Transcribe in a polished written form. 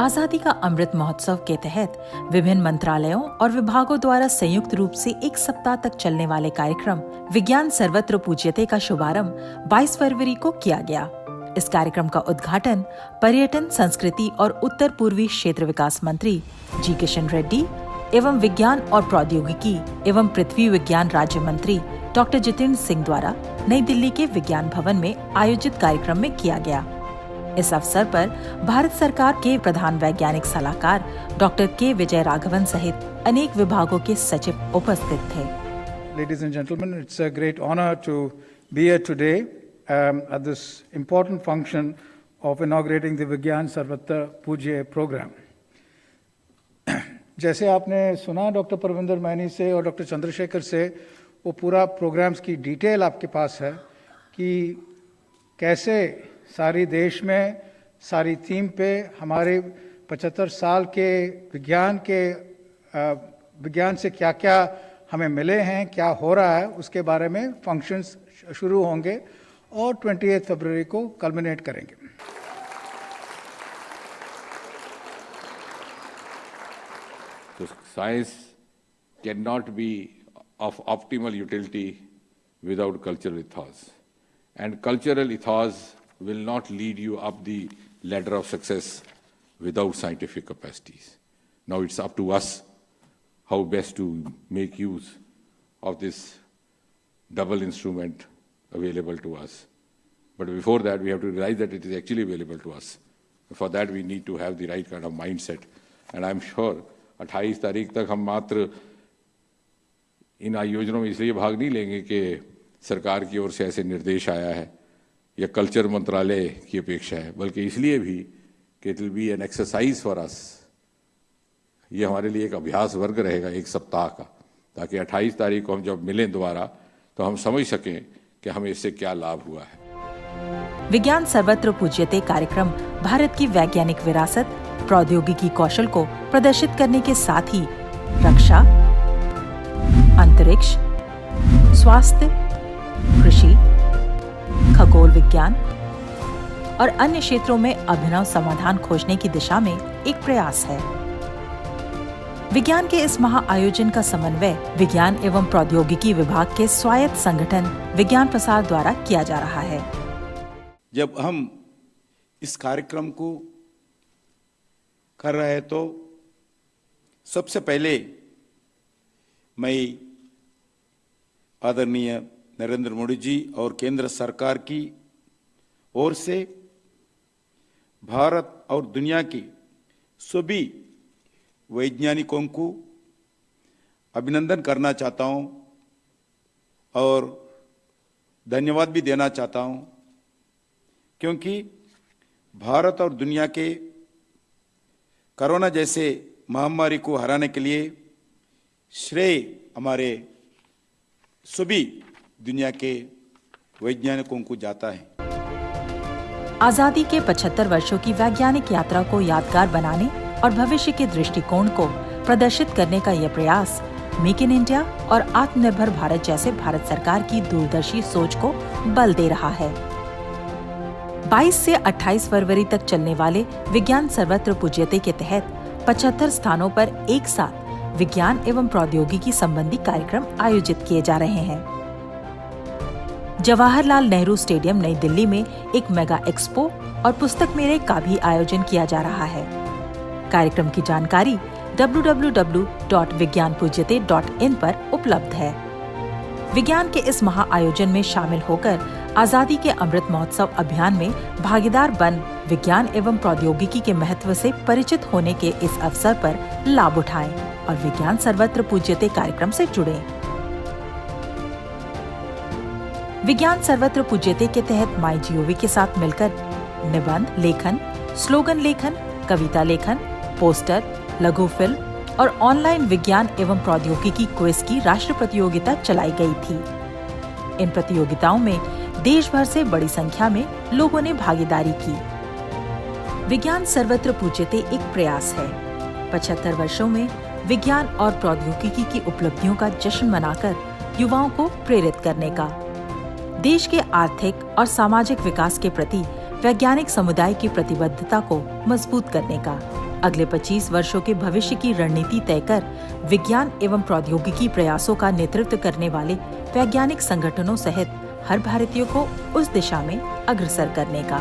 आजादी का अमृत महोत्सव के तहत विभिन्न मंत्रालयों और विभागों द्वारा संयुक्त रूप से एक सप्ताह तक चलने वाले कार्यक्रम विज्ञान सर्वत्र पूज्यते का शुभारंभ 22 फरवरी को किया गया। इस कार्यक्रम का उद्घाटन पर्यटन, संस्कृति और उत्तर पूर्वी क्षेत्र विकास मंत्री जी किशन रेड्डी एवं विज्ञान और प्रौद्योगिकी एवं पृथ्वी विज्ञान राज्य मंत्री डॉक्टर जितेंद्र सिंह द्वारा नई दिल्ली के विज्ञान भवन में आयोजित कार्यक्रम में किया गया। इस अवसर पर भारत सरकार के प्रधान वैज्ञानिक सलाहकार डॉक्टर के विजय राघवन सहित अनेक विभागों के सचिव उपस्थित थे। Ladies and gentlemen, it's a great honor to be here today at this important function of inaugurating the Vigyan Sarvatra Pujya program. जैसे आपने सुना डॉक्टर परविंदर मैनी से और डॉक्टर चंद्रशेखर से, वो पूरा प्रोग्राम्स की डिटेल आपके पास है कि कैसे सारी देश में सारी थीम पे हमारे 75 साल के विज्ञान से क्या क्या हमें मिले हैं, क्या हो रहा है, उसके बारे में फंक्शंस शुरू होंगे और 28 फरवरी को कल्मिनेट करेंगे। So science cannot be of optimal utility without cultural ethos, and cultural ethos will not lead you up the ladder of success without scientific capacities. Now it's up to us how best to make use of this double instrument available to us. But before that, we have to realize that it is actually available to us. For that, we need to have the right kind of mindset. And I'm sure 28 तारीख तक हम मात्र इन आयोजनों में इसलिए भाग नहीं लेंगे कि सरकार की ओर से ऐसे निर्देश आया है या कल्चर मंत्रालय की अपेक्षा है, बल्कि इसलिए भी कि it will be an exercise for us. ये हमारे लिए एक अभ्यास वर्ग रहेगा एक सप्ताह का, ताकि 28 तारीख को हम जब मिलें दोबारा तो हम समझ सकें कि हमें इससे क्या लाभ हुआ है। विज्ञान सर्वत्र पूज्यते कार्यक्रम भारत की वैज्ञानिक विरासत, प्रौद्योगिकी कौशल को प्रदर्शित करने के साथ ही रक्षा, अंतरिक्ष, स्वास्थ्य, कृषि, खगोल विज्ञान और अन्य क्षेत्रों में अभिनव समाधान खोजने की दिशा में एक प्रयास है। विज्ञान के इस महाआयोजन का समन्वय विज्ञान एवं प्रौद्योगिकी विभाग के स्वायत्त संगठन विज्ञान प्रसार द्वारा किया जा रहा है। जब हम इस कार्यक्रम को कर रहे हैं तो सबसे पहले मैं आदरणीय नरेंद्र मोदी जी और केंद्र सरकार की ओर से भारत और दुनिया की सभी वैज्ञानिकों को अभिनंदन करना चाहता हूं और धन्यवाद भी देना चाहता हूं, क्योंकि भारत और दुनिया के कोरोना जैसे महामारी को हराने के लिए श्रेय हमारे सभी दुनिया के वैज्ञानिकों को जाता है। आजादी के 75 वर्षों की वैज्ञानिक यात्रा को यादगार बनाने और भविष्य के दृष्टिकोण को प्रदर्शित करने का यह प्रयास मेक इन इंडिया और आत्मनिर्भर भारत जैसे भारत सरकार की दूरदर्शी सोच को बल दे रहा है। 22 से 28 फरवरी तक चलने वाले विज्ञान सर्वत्र पूज्यते के तहत 75 स्थानों पर एक साथ विज्ञान एवं प्रौद्योगिकी संबंधी कार्यक्रम आयोजित किए जा रहे हैं। जवाहरलाल नेहरू स्टेडियम नई दिल्ली में एक मेगा एक्सपो और पुस्तक मेले का भी आयोजन किया जा रहा है। कार्यक्रम की जानकारी www.vigyanpujyate.in पर उपलब्ध है। विज्ञान के इस महाआयोजन में शामिल होकर आजादी के अमृत महोत्सव अभियान में भागीदार बन विज्ञान एवं प्रौद्योगिकी के महत्व से परिचित होने के इस अवसर पर लाभ उठाएं और विज्ञान सर्वत्र पूज्यते कार्यक्रम से जुड़ें। विज्ञान सर्वत्र पूज्यते के तहत MyGov के साथ मिलकर निबंध लेखन, स्लोगन लेखन, कविता लेखन, पोस्टर, लघु फिल्म और ऑनलाइन विज्ञान एवं प्रौद्योगिकी क्विज की राष्ट्रीय प्रतियोगिता चलाई गई थी। इन प्रतियोगिताओं में देश भर से बड़ी संख्या में लोगों ने भागीदारी की। विज्ञान सर्वत्र पूज्यते एक प्रयास है 75 वर्षों में विज्ञान और प्रौद्योगिकी की उपलब्धियों का जश्न मनाकर युवाओं को प्रेरित करने का। देश के आर्थिक और सामाजिक विकास के प्रति वैज्ञानिक समुदाय की प्रतिबद्धता को मजबूत करने का, अगले 25 वर्षों के भविष्य की रणनीति तय कर विज्ञान एवं प्रौद्योगिकी प्रयासों का नेतृत्व करने वाले वैज्ञानिक संगठनों सहित हर भारतीय को उस दिशा में अग्रसर करने का।